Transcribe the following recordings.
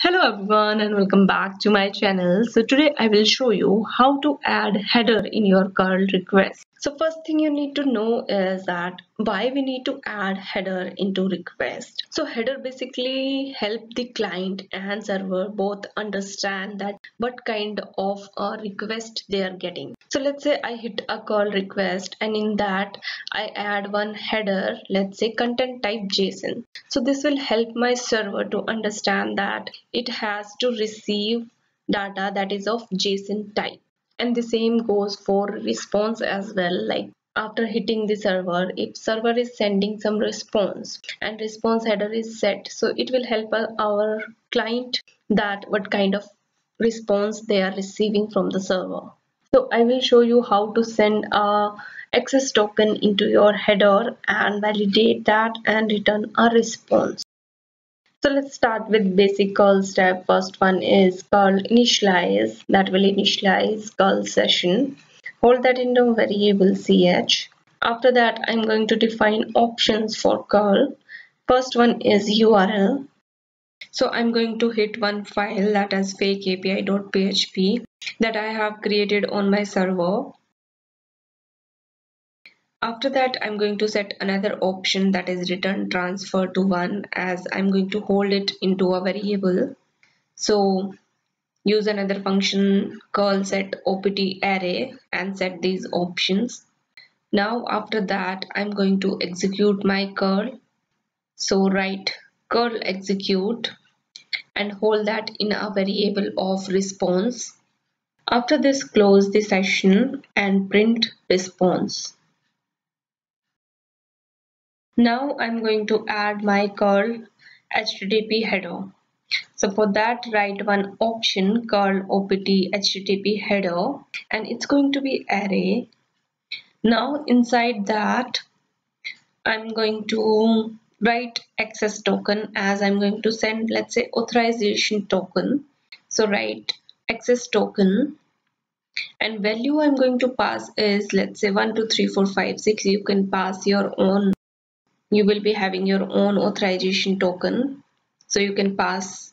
Hello everyone and welcome back to my channel. So today I will show you how to add header in your curl request. So first thing you need to know is that why we need to add header into request. So header basically help the client and server both understand that what kind of a request they are getting. So let's say I hit a curl request and in that I add one header, let's say content type JSON. So this will help my server to understand that it has to receive data that is of JSON type. And the same goes for response as well. Like after hitting the server, if server is sending some response and response header is set, so it will help our client that what kind of response they are receiving from the server. So I will show you how to send a access token into your header and validate that and return a response. So let's start with basic curl step. First one is curl initialize, that will initialize curl session. Hold that in the variable ch. After that I'm going to define options for curl. First one is URL. So I'm going to hit one file that is fake api.php that I have created on my server. After that, I'm going to set another option that is return transfer to 1 as I'm going to hold it into a variable. So use another function curl set opt array and set these options. Now after that, I'm going to execute my curl. So write curl execute and hold that in a variable of response. After this, close the session and print response. Now I'm going to add my curl HTTP header. So for that, write one option curl opt HTTP header and it's going to be array. Now inside that I'm going to write access token as I'm going to send, let's say, authorization token. So write access token and value I'm going to pass is, let's say, 1 2 3 4 5 6. You can pass your own. You will be having your own authorization token, so you can pass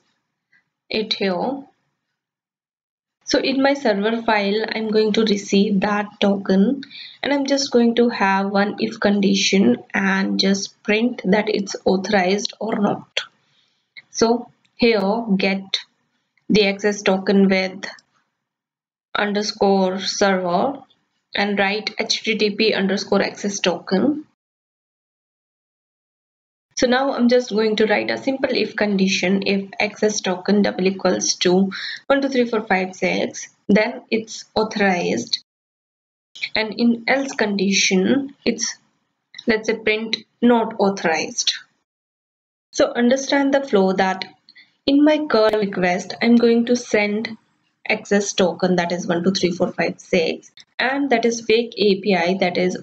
it here. So in my server file I'm going to receive that token and I'm just going to have one if condition and just print that it's authorized or not. So here get the access token with underscore server and write http underscore access token. So now I'm just going to write a simple if condition. If access token double equals to 1 2 3 4 5 6, then it's authorized. And in else condition, it's, let's say, print not authorized. So understand the flow that in my curl request, I'm going to send access token that is 1 2 3 4 5 6 and that is fake API, that is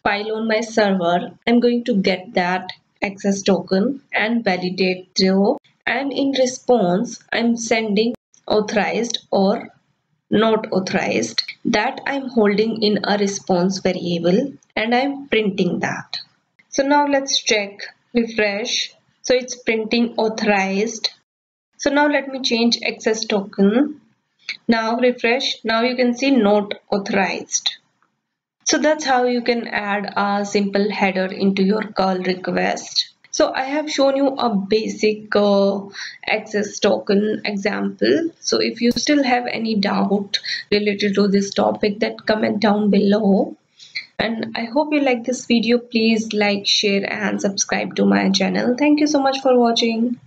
file on my server. I'm going to get that access token and validate through, and in response I'm sending authorized or not authorized that I'm holding in a response variable and I'm printing that. So now let's check, refresh. So it's printing authorized. So now let me change access token. Now refresh. Now you can see not authorized. So that's how you can add a simple header into your curl request. So I have shown you a basic access token example. So if you still have any doubt related to this topic, that comment down below. And I hope you like this video. Please like, share and subscribe to my channel. Thank you so much for watching.